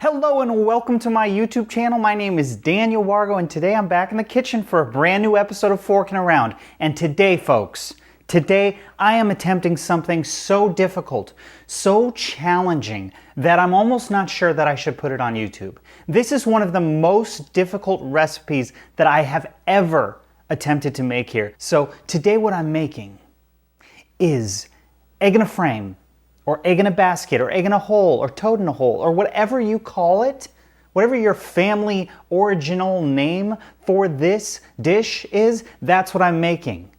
Hello and welcome to my YouTube channel. My name is Daniel Wargo and today I'm back in the kitchen for a brand new episode of Forking Around. And today, folks, I am attempting something so difficult, so challenging, that I'm almost not sure that I should put it on YouTube. This is one of the most difficult recipes that I have ever attempted to make here. So today what I'm making is egg in a frame, or egg in a basket, or egg in a hole, or toad in a hole, or whatever you call it, whatever your family original name for this dish is, that's what I'm making.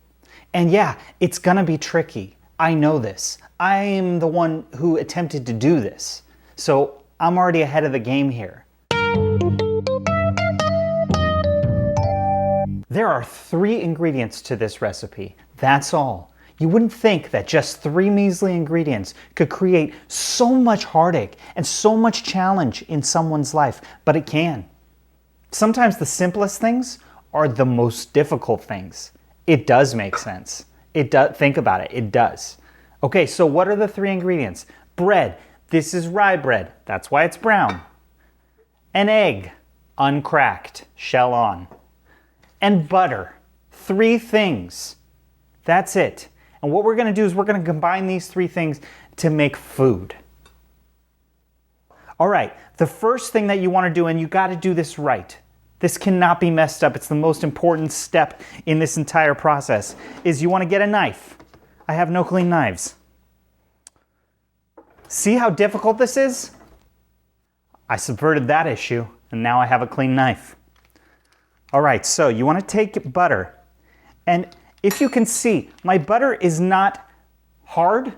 And yeah, it's gonna be tricky. I know this. I'm the one who attempted to do this. So I'm already ahead of the game here. There are 3 ingredients to this recipe. That's all. You wouldn't think that just 3 measly ingredients could create so much heartache and so much challenge in someone's life, but it can. Sometimes the simplest things are the most difficult things. It does make sense. Think about it, it does. Okay, so what are the 3 ingredients? Bread. This is rye bread, that's why it's brown. An egg, uncracked, shell on. And butter. 3 things. That's it. And what we're going to do is we're going to combine these 3 things to make food. All right, the first thing that you want to do, and you got to do this right. This cannot be messed up. It's the most important step in this entire process, is you want to get a knife. I have no clean knives. See how difficult this is? I subverted that issue, and now I have a clean knife. All right, so you want to take butter, and if you can see, my butter is not hard,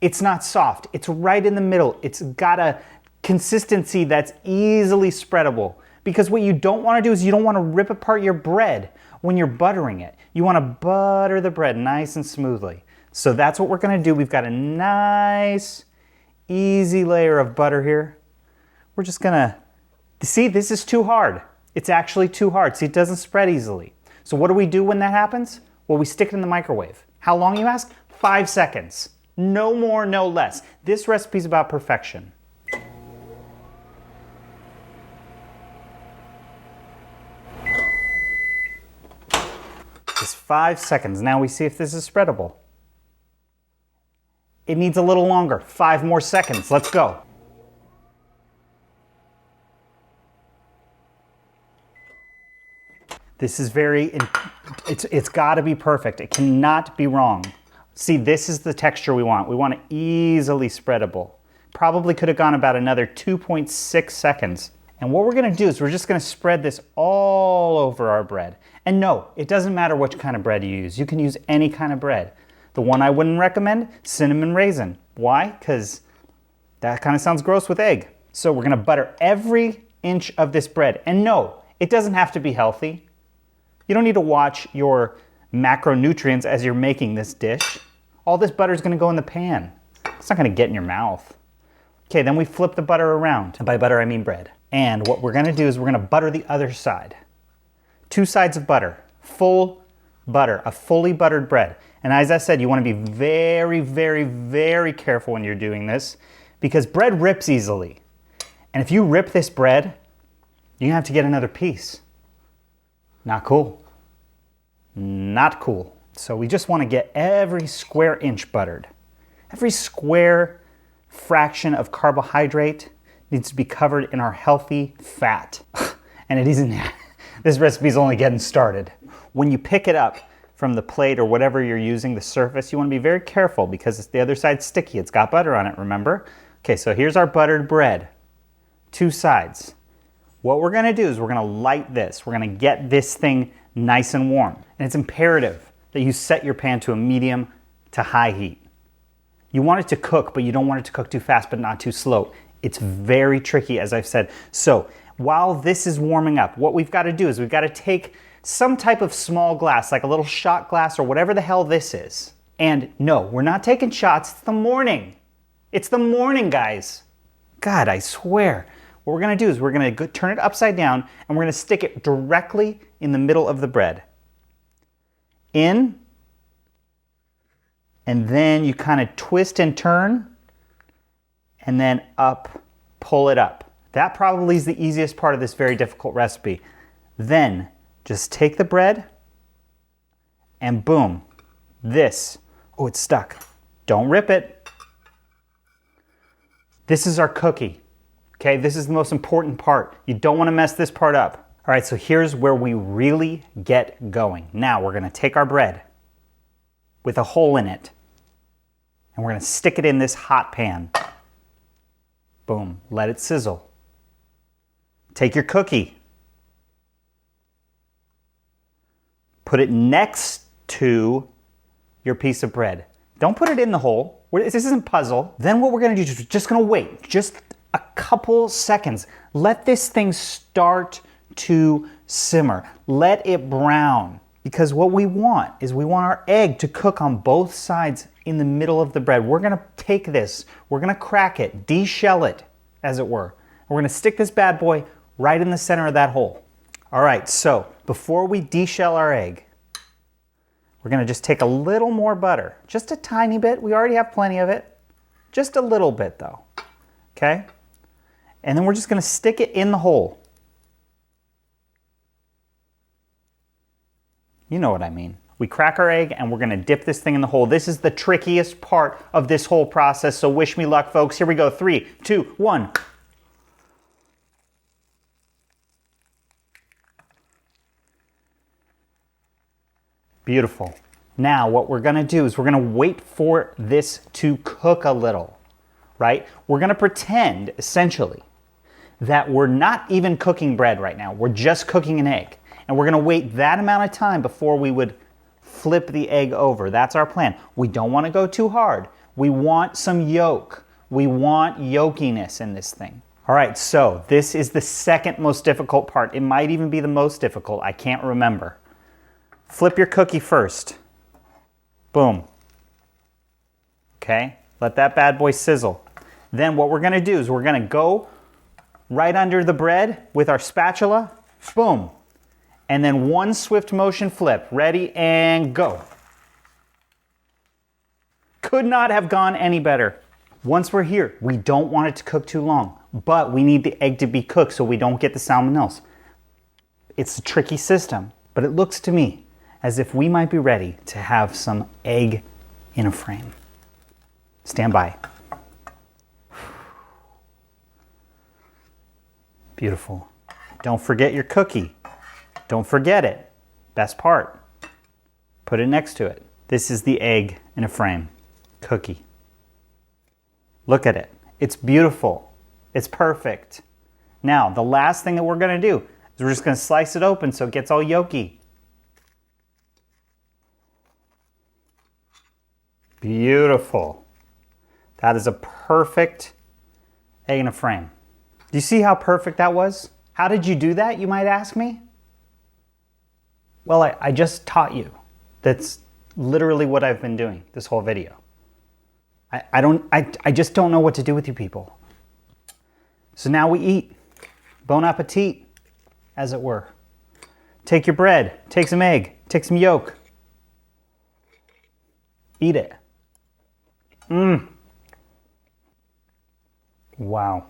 it's not soft, it's right in the middle. It's got a consistency that's easily spreadable. Because what you don't want to do is you don't want to rip apart your bread when you're buttering it. You want to butter the bread nice and smoothly. So that's what we're going to do. We've got a nice, easy layer of butter here. We're just going to, see, this is too hard. It's actually too hard. See, it doesn't spread easily. So what do we do when that happens? Well, we stick it in the microwave. How long, you ask? 5 seconds. No more, no less. This recipe is about perfection. Just 5 seconds. Now we see if this is spreadable. It needs a little longer. 5 more seconds. Let's go. This is it's got to be perfect. It cannot be wrong. See, this is the texture we want. We want it easily spreadable. Probably could have gone about another 2.6 seconds. And what we're going to do is we're just going to spread this all over our bread. And no, it doesn't matter which kind of bread you use. You can use any kind of bread. The one I wouldn't recommend, cinnamon raisin. Why? Because that kind of sounds gross with egg. So we're going to butter every inch of this bread. And no, it doesn't have to be healthy. You don't need to watch your macronutrients as you're making this dish. All this butter is going to go in the pan. It's not going to get in your mouth. Okay, then we flip the butter around. And by butter, I mean bread. And what we're going to do is we're going to butter the other side. 2 sides of butter. Full butter. A fully buttered bread. And as I said, you want to be very, very, very careful when you're doing this because bread rips easily. And if you rip this bread, you're going to have to get another piece. Not cool. Not cool. So we just want to get every square inch buttered. Every square fraction of carbohydrate needs to be covered in our healthy fat. And it isn't. This recipe is only getting started. When you pick it up from the plate or whatever you're using, the surface, you want to be very careful because the other side's sticky. It's got butter on it, remember? Okay, so here's our buttered bread. 2 sides. What we're going to do is we're going to light this. We're going to get this thing nice and warm. And it's imperative that you set your pan to a medium to high heat. You want it to cook, but you don't want it to cook too fast, but not too slow. It's very tricky, as I've said. So while this is warming up, what we've got to do is we've got to take some type of small glass, like a little shot glass or whatever the hell this is. And no, we're not taking shots. It's the morning. It's the morning, guys. God, I swear. What we're going to do is we're going to turn it upside down and we're going to stick it directly in the middle of the bread. In, and then you kind of twist and turn, and then up, pull it up. That probably is the easiest part of this very difficult recipe. Then just take the bread and boom, this. Oh, it's stuck. Don't rip it. This is our cookie. Okay, this is the most important part. You don't want to mess this part up. All right, so here's where we really get going. Now we're gonna take our bread with a hole in it and we're gonna stick it in this hot pan. Boom, let it sizzle. Take your cookie. Put it next to your piece of bread. Don't put it in the hole. This isn't puzzle. Then what we're gonna do is we're just gonna wait just a couple seconds. Let this thing start to simmer. Let it brown. Because what we want is we want our egg to cook on both sides in the middle of the bread. We're gonna take this, we're gonna crack it, de-shell it, as it were. We're gonna stick this bad boy right in the center of that hole. All right, so before we de-shell our egg, we're gonna just take a little more butter, just a tiny bit. We already have plenty of it. Just a little bit though, okay? And then we're just gonna stick it in the hole. You know what I mean. We crack our egg and we're gonna dip this thing in the hole. This is the trickiest part of this whole process, so wish me luck, folks. Here we go, 3, 2, 1. Beautiful. Now what we're gonna do is we're gonna wait for this to cook a little, right? We're gonna pretend, essentially, that we're not even cooking bread right now. We're just cooking an egg. And we're gonna wait that amount of time before we would flip the egg over. That's our plan. We don't wanna go too hard. We want some yolk. We want yolkiness in this thing. All right, so this is the second most difficult part. It might even be the most difficult, I can't remember. Flip your cookie first. Boom. Okay, let that bad boy sizzle. Then what we're gonna do is we're gonna go right under the bread with our spatula. Boom. And then one swift motion flip. Ready and go. Could not have gone any better. Once we're here, we don't want it to cook too long, but we need the egg to be cooked so we don't get the salmonellas. It's a tricky system, but it looks to me as if we might be ready to have some egg in a frame. Stand by. Beautiful. Don't forget your cookie. Don't forget it. Best part. Put it next to it. This is the egg in a frame. Cookie. Look at it. It's beautiful. It's perfect. Now, the last thing that we're gonna do is we're just gonna slice it open so it gets all yolky. Beautiful. That is a perfect egg in a frame. Do you see how perfect that was? How did you do that, you might ask me? Well, I just taught you. That's literally what I've been doing this whole video. I just don't know what to do with you people. So now we eat. Bon appetit, as it were. Take your bread, take some egg, take some yolk. Eat it. Mmm. Wow.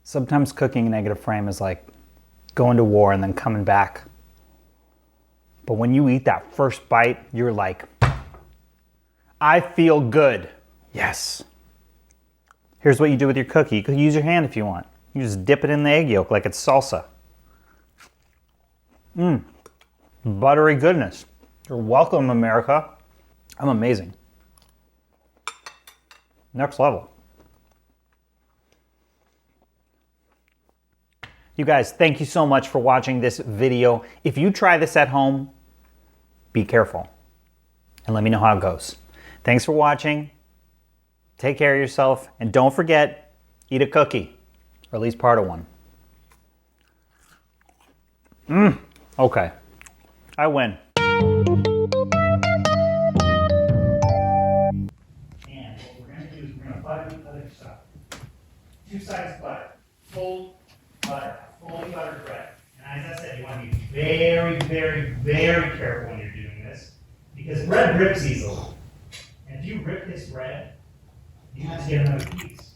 Sometimes cooking an egg in a frame is like going to war and then coming back. But when you eat that first bite, you're like, I feel good. Yes. Here's what you do with your cookie. You could use your hand if you want. You just dip it in the egg yolk like it's salsa. Mmm. Buttery goodness. You're welcome, America. I'm amazing. Next level. You guys, thank you so much for watching this video. If you try this at home, be careful and let me know how it goes. Thanks for watching. Take care of yourself and don't forget, eat a cookie, or at least part of one. Okay, I win. And what we're going to do is we're going to butter the other side. 2 sides of butter, full butter, fully buttered bread. And as I said, you want to be very, very, very careful when you're doing this because bread rips easily. And if you rip this bread, you have to get another piece.